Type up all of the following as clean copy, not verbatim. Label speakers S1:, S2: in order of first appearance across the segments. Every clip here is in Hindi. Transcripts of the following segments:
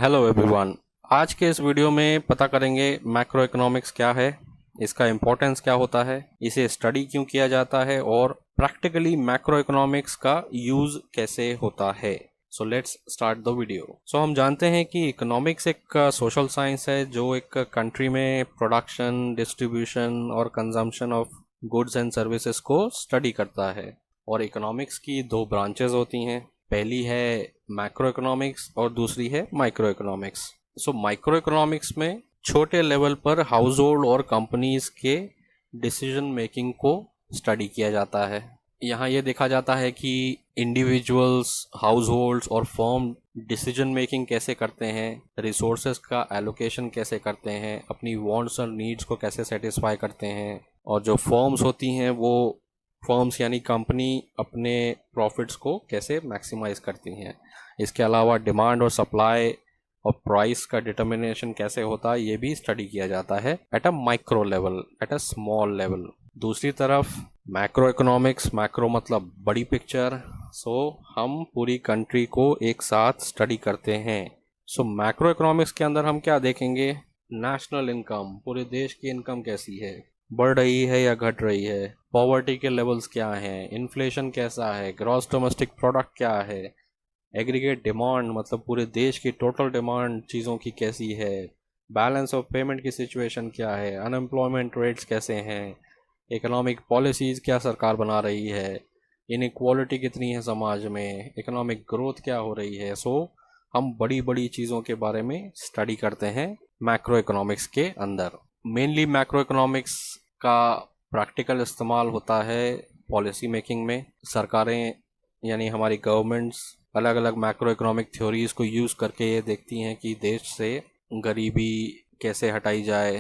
S1: Hello everyone. आज के इस वीडियो में पता करेंगे मैक्रो इकोनॉमिक्स क्या है, इसका इम्पोर्टेंस क्या होता है, इसे स्टडी क्यों किया जाता है और प्रैक्टिकली मैक्रो इकोनॉमिक्स का यूज कैसे होता है। So let's start the video. So हम जानते हैं कि इकोनॉमिक्स एक सोशल साइंस है जो एक कंट्री में प्रोडक्शन, डिस्ट्रीब्यूशन और consumption of goods and services को स्टडी करता है। और इकोनॉमिक्स की दो ब्रांचेस होती हैं, पहली है मैक्रो इकोनॉमिक्स और दूसरी है micro economics. So micro economics में छोटे लेवल पर हाउस होल्ड और कंपनीज के डिसीजन मेकिंग को स्टडी किया जाता है। यहाँ ये देखा जाता है कि इंडिविजुअल्स, हाउस होल्ड्स और फर्म डिसीजन मेकिंग कैसे करते हैं, रिसोर्सेज का एलोकेशन कैसे करते हैं, अपनी वांट्स और नीड्स को कैसे सेटिस्फाई करते हैं, और जो फर्म्स होती हैं वो फर्म्स यानी कंपनी अपने प्रॉफिट्स को कैसे मैक्सिमाइज करती हैं। इसके अलावा डिमांड और सप्लाई और प्राइस का डिटर्मिनेशन कैसे होता है ये भी स्टडी किया जाता है at a micro level, at a small level. दूसरी तरफ मैक्रो इकोनॉमिक्स, मैक्रो मतलब बड़ी पिक्चर, सो हम पूरी कंट्री को एक साथ स्टडी करते हैं। सो मैक्रो इकोनॉमिक्स के अंदर हम क्या देखेंगे, नेशनल इनकम, पूरे देश की इनकम कैसी है, बढ़ रही है या घट रही है, पॉवर्टी के लेवल्स क्या हैं, इन्फ्लेशन कैसा है, ग्रॉस डोमेस्टिक प्रोडक्ट क्या है, एग्रीगेट डिमांड मतलब पूरे देश की टोटल डिमांड चीज़ों की कैसी है, बैलेंस ऑफ पेमेंट की सिचुएशन क्या है, अनएम्प्लॉयमेंट रेट्स कैसे हैं, इकोनॉमिक पॉलिसीज़ क्या सरकार बना रही है, इनइक्वालिटी कितनी है समाज में, इकोनॉमिक ग्रोथ क्या हो रही है। सो हम बड़ी बड़ी चीज़ों के बारे में स्टडी करते हैं मैक्रो इकोनॉमिक्स के अंदर। मेनली मैक्रो इकोनॉमिक्स का प्रैक्टिकल इस्तेमाल होता है पॉलिसी मेकिंग में। सरकारें यानी हमारी गवर्नमेंट्स अलग अलग मैक्रो इकोनॉमिक थ्योरीज को यूज़ करके ये देखती हैं कि देश से गरीबी कैसे हटाई जाए,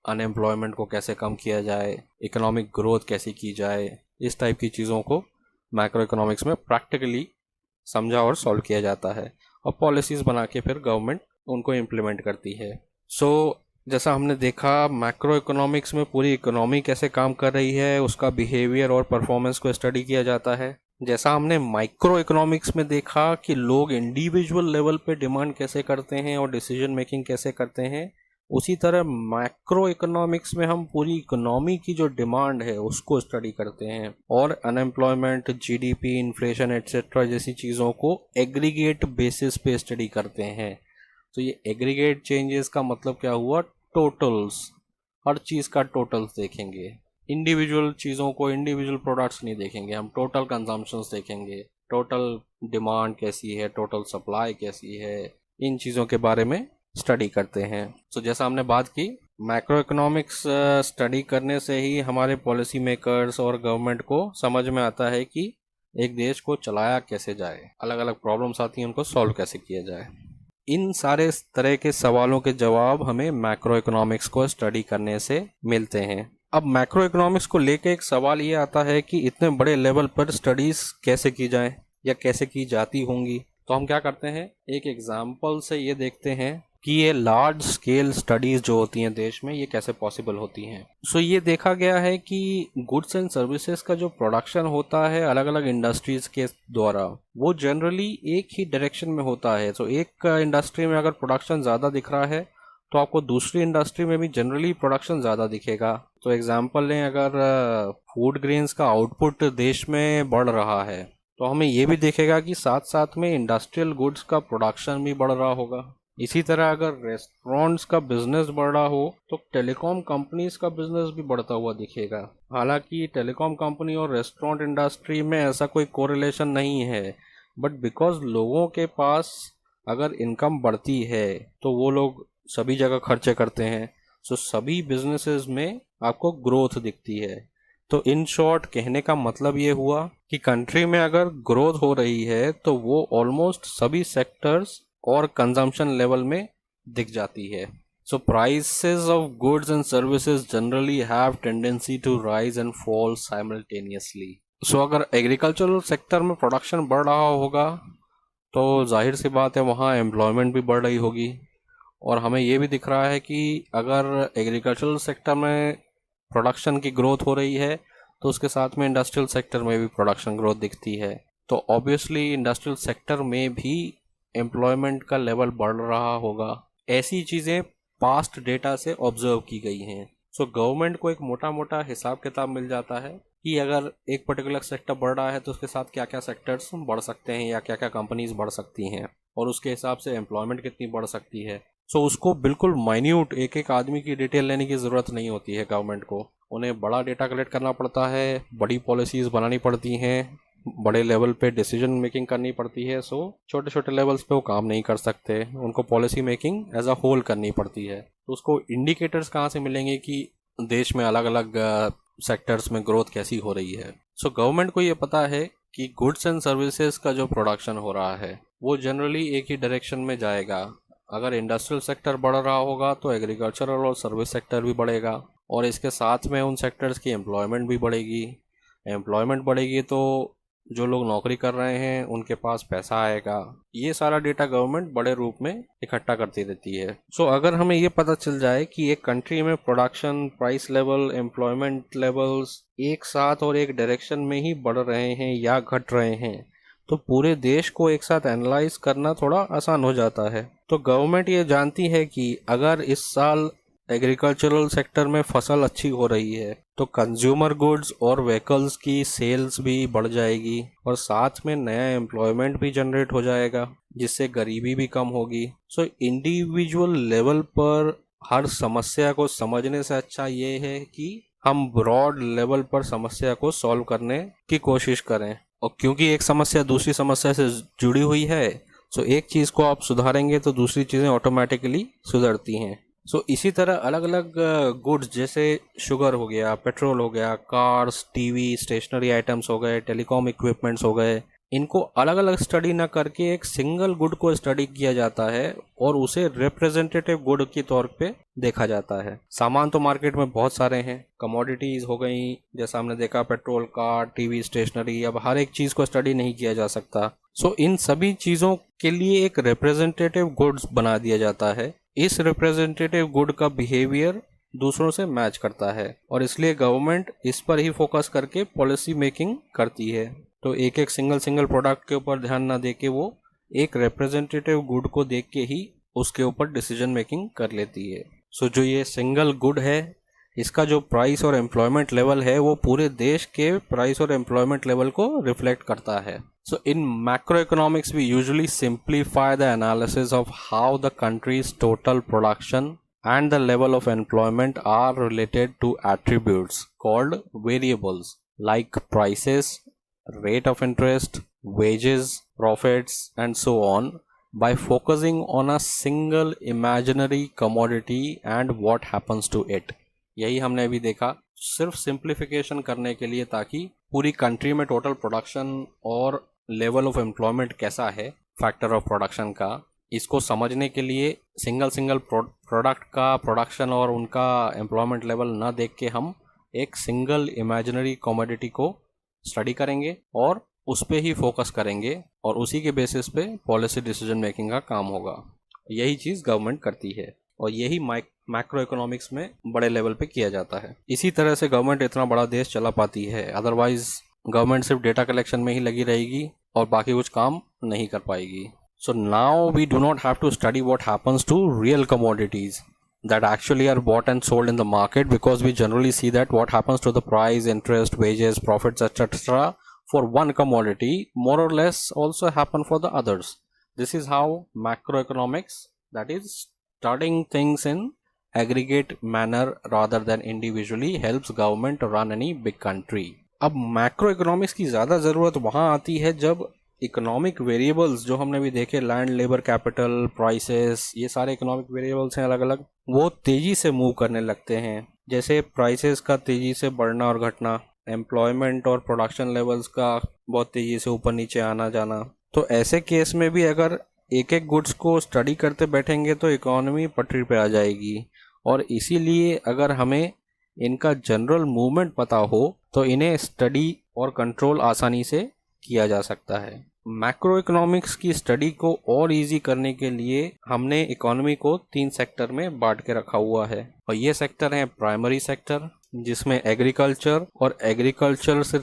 S1: अनएम्प्लॉयमेंट को कैसे कम किया जाए, इकोनॉमिक ग्रोथ कैसी की जाए। इस टाइप की चीज़ों को मैक्रो इकोनॉमिक्स में प्रैक्टिकली समझा और सॉल्व किया जाता है और पॉलिसीज़ बना के फिर गवर्नमेंट उनको इम्प्लीमेंट करती है। सो जैसा हमने देखा मैक्रो इकोनॉमिक्स में पूरी इकोनॉमी कैसे काम कर रही है, उसका बिहेवियर और परफॉर्मेंस को स्टडी किया जाता है। जैसा हमने माइक्रो इकोनॉमिक्स में देखा कि लोग इंडिविजुअल लेवल पे डिमांड कैसे करते हैं और डिसीजन मेकिंग कैसे करते हैं, उसी तरह मैक्रो इकोनॉमिक्स में हम पूरी इकोनॉमी की जो डिमांड है उसको स्टडी करते हैं और अनएम्प्लॉयमेंट, जीडीपी, इन्फ्लेशन एट्सेट्रा जैसी चीज़ों को एग्रीगेट बेसिस पे स्टडी करते हैं। तो ये एग्रीगेट चेंजेस का मतलब क्या हुआ, टोटल्स, हर चीज़ का टोटल्स देखेंगे, इंडिविजुअल चीज़ों को, इंडिविजुअल प्रोडक्ट्स नहीं देखेंगे, हम टोटल कंजम्पशंस देखेंगे, टोटल डिमांड कैसी है, टोटल सप्लाई कैसी है, इन चीज़ों के बारे में स्टडी करते हैं। तो जैसा हमने बात की, मैक्रो इकोनॉमिक्स स्टडी करने से ही हमारे पॉलिसी मेकर्स और गवर्नमेंट को समझ में आता है कि एक देश को चलाया कैसे जाए, अलग अलग प्रॉब्लम्स आती हैं उनको सॉल्व कैसे किया जाए। इन सारे तरह के सवालों के जवाब हमें मैक्रो इकोनॉमिक्स को स्टडी करने से मिलते हैं। अब मैक्रो इकोनॉमिक्स को लेके एक सवाल ये आता है कि इतने बड़े लेवल पर स्टडीज कैसे की जाए या कैसे की जाती होंगी। तो हम क्या करते हैं, एक एग्जाम्पल से ये देखते हैं कि ये लार्ज स्केल स्टडीज जो होती हैं देश में ये कैसे पॉसिबल होती हैं। सो ये देखा गया है कि गुड्स एंड सर्विसेज का जो प्रोडक्शन होता है अलग अलग इंडस्ट्रीज के द्वारा, वो जनरली एक ही डायरेक्शन में होता है। तो एक इंडस्ट्री में अगर प्रोडक्शन ज़्यादा दिख रहा है तो आपको दूसरी इंडस्ट्री में भी जनरली प्रोडक्शन ज़्यादा दिखेगा। तो एग्जांपल लें, अगर फूड ग्रेन्स का आउटपुट देश में बढ़ रहा है तो हमें ये भी देखेगा कि साथ साथ में इंडस्ट्रियल गुड्स का प्रोडक्शन भी बढ़ रहा होगा। इसी तरह अगर रेस्टोरेंट्स का बिजनेस बढ़ रहा हो तो टेलीकॉम कंपनीज का बिजनेस भी बढ़ता हुआ दिखेगा। हालांकि टेलीकॉम कंपनी और रेस्टोरेंट इंडस्ट्री में ऐसा कोई कोरिलेशन नहीं है, बट बिकॉज लोगों के पास अगर इनकम बढ़ती है तो वो लोग सभी जगह खर्चे करते हैं, सो सभी बिजनेसेस में आपको ग्रोथ दिखती है। तो इन शॉर्ट कहने का मतलब ये हुआ कि कंट्री में अगर ग्रोथ हो रही है तो वो ऑलमोस्ट सभी सेक्टर्स और कंजम्पशन लेवल में दिख जाती है। So prices of goods and services generally have tendency to rise and fall simultaneously. So अगर एग्रीकल्चरल सेक्टर में प्रोडक्शन बढ़ रहा होगा तो जाहिर सी बात है वहाँ एम्प्लॉयमेंट भी बढ़ रही होगी। और हमें ये भी दिख रहा है कि अगर एग्रीकल्चरल सेक्टर में प्रोडक्शन की ग्रोथ हो रही है तो उसके साथ में इंडस्ट्रियल सेक्टर में भी प्रोडक्शन ग्रोथ दिखती है। तो ऑब्वियसली इंडस्ट्रियल सेक्टर में भी एम्प्लॉयमेंट का लेवल बढ़ रहा होगा। ऐसी चीज़ें पास्ट डेटा से ऑब्जर्व की गई हैं। सो गवर्नमेंट को एक मोटा मोटा हिसाब किताब मिल जाता है कि अगर एक पर्टिकुलर सेक्टर बढ़ रहा है तो उसके साथ क्या क्या सेक्टर्स बढ़ सकते हैं या क्या क्या कंपनीज बढ़ सकती हैं, और उसके हिसाब से एम्प्लॉयमेंट कितनी बढ़ सकती है। सो उसको बिल्कुल माइन्यूट एक एक आदमी की डिटेल लेने की ज़रूरत नहीं होती है गवर्नमेंट को। उन्हें बड़ा डेटा कलेक्ट करना पड़ता है, बड़ी पॉलिसीज़ बनानी पड़ती हैं, बड़े लेवल पे डिसीजन मेकिंग करनी पड़ती है। सो छोटे छोटे लेवल्स पे वो काम नहीं कर सकते, उनको policy making as a whole करनी पड़ती है। तो उसको इंडिकेटर्स कहाँ से मिलेंगे कि देश में अलग अलग सेक्टर्स में ग्रोथ कैसी हो रही है। सो गवर्नमेंट को ये पता है कि गुड्स एंड सर्विसेज का जो प्रोडक्शन हो रहा है वो जनरली एक ही डायरेक्शन में जाएगा। अगर इंडस्ट्रियल सेक्टर बढ़ रहा होगा तो एग्रीकल्चरल और सर्विस सेक्टर भी बढ़ेगा, और इसके साथ में उन सेक्टर्स की एम्प्लॉयमेंट भी बढ़ेगी। एम्प्लॉयमेंट बढ़ेगी तो जो लोग नौकरी कर रहे हैं उनके पास पैसा आएगा। ये सारा डेटा गवर्नमेंट बड़े रूप में इकट्ठा करती रहती है। सो अगर हमें ये पता चल जाए कि एक कंट्री में production, price level, employment levels एक साथ और एक डायरेक्शन में ही बढ़ रहे हैं या घट रहे हैं, तो पूरे देश को एक साथ एनालाइज करना थोड़ा आसान हो जाता है। तो गवर्नमेंट ये जानती है कि अगर इस साल एग्रीकल्चरल सेक्टर में फसल अच्छी हो रही है तो कंज्यूमर गुड्स और व्हीकल्स की सेल्स भी बढ़ जाएगी, और साथ में नया एम्प्लॉयमेंट भी जनरेट हो जाएगा, जिससे गरीबी भी कम होगी। सो इंडिविजुअल लेवल पर हर समस्या को समझने से अच्छा ये है कि हम ब्रॉड लेवल पर समस्या को सॉल्व करने की कोशिश करें। और क्योंकि एक समस्या दूसरी समस्या से जुड़ी हुई है, सो एक चीज़ को आप सुधारेंगे तो दूसरी चीज़ें ऑटोमेटिकली सुधरती हैं। सो इसी तरह अलग अलग गुड्स जैसे शुगर हो गया, पेट्रोल हो गया, कार्स, टीवी, स्टेशनरी आइटम्स हो गए, टेलीकॉम इक्विपमेंट्स हो गए, इनको अलग अलग स्टडी ना करके एक सिंगल गुड को स्टडी किया जाता है और उसे रिप्रेजेंटेटिव गुड के तौर पे देखा जाता है। सामान तो मार्केट में बहुत सारे हैं, कमोडिटीज़ हो गई, जैसा हमने देखा पेट्रोल, कार, टीवी, स्टेशनरी, अब हर एक चीज़ को स्टडी नहीं किया जा सकता। सो इन सभी चीज़ों के लिए एक रिप्रेजेंटेटिव गुड्स बना दिया जाता है। इस रिप्रेजेंटेटिव गुड का बिहेवियर दूसरों से मैच करता है, और इसलिए गवर्नमेंट इस पर ही फोकस करके पॉलिसी मेकिंग करती है। तो एक एक सिंगल प्रोडक्ट के ऊपर ध्यान ना देके वो एक रिप्रेजेंटेटिव गुड को देख के ही उसके ऊपर डिसीजन मेकिंग कर लेती है। सो जो ये सिंगल गुड है, इसका जो प्राइस और एम्प्लॉयमेंट लेवल है वो पूरे देश के प्राइस और एम्प्लॉयमेंट लेवल को रिफ्लेक्ट करता है। So in macroeconomics, we usually simplify the analysis of how the country's total production and the level of employment are related to attributes called variables like prices, rate of interest, wages, profits, and so on, by focusing on a single imaginary commodity and what happens to it. यही हमने अभी देखा, सिर्फ सिंप्लीफिकेशन करने के लिए, ताकि पूरी कंट्री में टोटल प्रोडक्शन और लेवल ऑफ एम्प्लॉयमेंट कैसा है फैक्टर ऑफ प्रोडक्शन का, इसको समझने के लिए सिंगल प्रोडक्ट का प्रोडक्शन और उनका एम्प्लॉयमेंट लेवल ना देख के हम एक सिंगल इमेजिनरी कमोडिटी को स्टडी करेंगे और उस पे ही फोकस करेंगे, और उसी के बेसिस पे पॉलिसी डिसीजन मेकिंग का काम होगा। यही चीज़ गवर्नमेंट करती है, और यही मैक्रो इकोनॉमिक्स में बड़े लेवल पे किया जाता है। इसी तरह से गवर्नमेंट इतना बड़ा देश चला पाती है, अदरवाइज गवर्नमेंट सिर्फ डेटा कलेक्शन में ही लगी रहेगी और बाकी कुछ काम नहीं कर पाएगी। So now we do not have to study what happens to real commodities that actually are bought and sold in the market, because we generally see that what happens to the price, interest, wages, profits, etc. for one commodity more or less also happen for the others. This is how macroeconomics, that is studying things in aggregate manner rather than individually, helps government run any big country. अब मैक्रो इकोनॉमिक्स की ज़्यादा ज़रूरत वहाँ आती है जब इकोनॉमिक वेरिएबल्स जो हमने भी देखे, लैंड, लेबर, कैपिटल, प्राइसेस, ये सारे इकोनॉमिक वेरिएबल्स हैं अलग अलग, वो तेज़ी से मूव करने लगते हैं। जैसे प्राइसेस का तेज़ी से बढ़ना और घटना, एम्प्लॉयमेंट और प्रोडक्शन लेवल्स का बहुत तेज़ी से ऊपर नीचे आना जाना। तो ऐसे केस में भी अगर एक एक गुड्स को स्टडी करते बैठेंगे तो इकोनॉमी पटरी पे आ जाएगी, और इसीलिए अगर हमें इनका जनरल मूवमेंट पता हो तो इन्हें स्टडी और कंट्रोल आसानी से किया जा सकता है। मैक्रो इकोनॉमिक्स की स्टडी को और इजी करने के लिए हमने इकोनॉमी को 3 सेक्टर में बांट के रखा हुआ है, और ये सेक्टर हैं प्राइमरी सेक्टर, जिसमें एग्रीकल्चर और एग्रीकल्चर से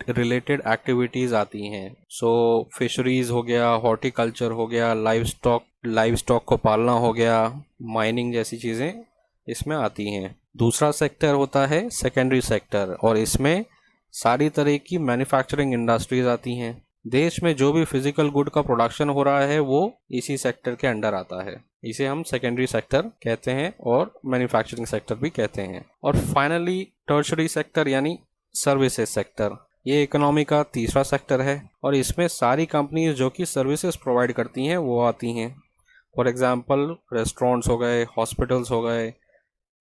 S1: रिलेटेड एक्टिविटीज आती हैं। सो फिशरीज हो गया, हॉर्टिकल्चर हो गया, लाइव स्टॉक को पालना हो गया, माइनिंग जैसी चीज़ें इसमें आती हैं। दूसरा सेक्टर होता है सेकेंडरी सेक्टर, और इसमें सारी तरह की मैन्युफैक्चरिंग इंडस्ट्रीज आती हैं। देश में जो भी फिजिकल गुड का प्रोडक्शन हो रहा है वो इसी सेक्टर के अंडर आता है। इसे हम सेकेंडरी सेक्टर कहते हैं और मैन्युफैक्चरिंग सेक्टर भी कहते हैं। और फाइनली टर्शरी सेक्टर यानी सर्विसेज सेक्टर, ये इकोनॉमी का तीसरा सेक्टर है और इसमें सारी कंपनीज जो कि सर्विसेज प्रोवाइड करती हैं वो आती हैं। फॉर एग्जांपल रेस्टोरेंट्स हो गए, हॉस्पिटल्स हो गए,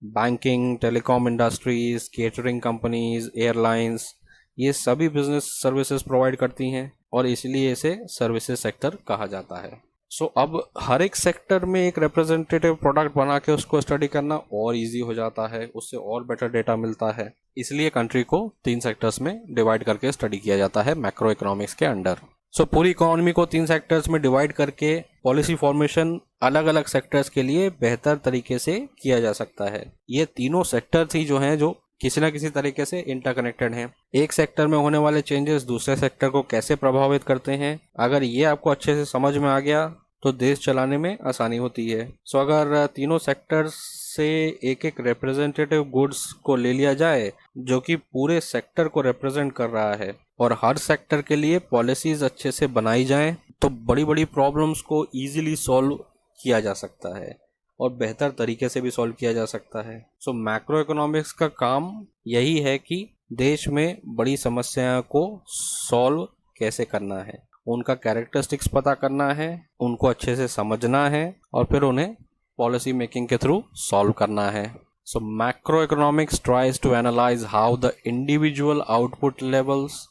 S1: banking, telecom industries, catering companies, airlines, ये सभी बिजनेस सर्विसेज प्रोवाइड करती हैं और इसलिए इसे सर्विसेज सेक्टर कहा जाता है। सो अब हर एक सेक्टर में एक रिप्रेजेंटेटिव प्रोडक्ट बना के उसको स्टडी करना और इजी हो जाता है, उससे और बेटर डेटा मिलता है। इसलिए कंट्री को 3 सेक्टर्स में डिवाइड करके स्टडी किया जाता है मैक्रो इकोनॉमिक्स के अंडर। सो पूरी इकोनॉमी को 3 सेक्टर्स में डिवाइड करके पॉलिसी फॉर्मेशन अलग अलग सेक्टर्स के लिए बेहतर तरीके से किया जा सकता है। ये तीनों सेक्टर्स ही जो हैं जो किसी न किसी तरीके से इंटरकनेक्टेड हैं। एक सेक्टर में होने वाले चेंजेस दूसरे सेक्टर को कैसे प्रभावित करते हैं, अगर ये आपको अच्छे से समझ में आ गया तो देश चलाने में आसानी होती है। सो अगर तीनों सेक्टर्स से एक एक रिप्रेजेंटेटिव गुड्स को ले लिया जाए जो कि पूरे सेक्टर को रिप्रेजेंट कर रहा है और हर सेक्टर के लिए पॉलिसीज अच्छे से बनाई जाएं, तो बड़ी बड़ी प्रॉब्लम्स को इजीली सॉल्व किया जा सकता है और बेहतर तरीके से भी सॉल्व किया जा सकता है। सो मैक्रो इकोनॉमिक्स का काम यही है कि देश में बड़ी समस्याओं को सॉल्व कैसे करना है, उनका कैरेक्टरिस्टिक्स पता करना है, उनको अच्छे से समझना है और फिर उन्हें पॉलिसी मेकिंग के थ्रू सॉल्व करना है। So macroeconomics tries to analyse how the individual output levels,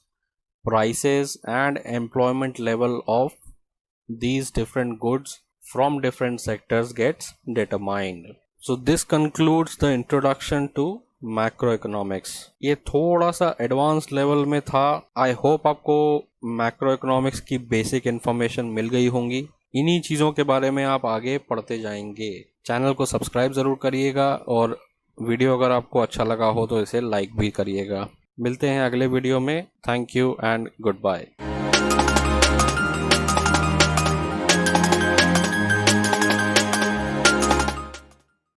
S1: prices and employment level of these different goods from different sectors gets determined. So this concludes the introduction to macroeconomics. ये थोड़ा सा एडवांस लेवल में था। आई होप आपको मैक्रो इकोनॉमिक्स की बेसिक इन्फॉर्मेशन मिल गई होंगी। इन्हीं चीज़ों के बारे में आप आगे पढ़ते जाएंगे। चैनल को सब्सक्राइब ज़रूर करिएगा और वीडियो अगर आपको अच्छा लगा हो तो इसे लाइक भी करिएगा। मिलते हैं अगले वीडियो में। Thank you and good bye.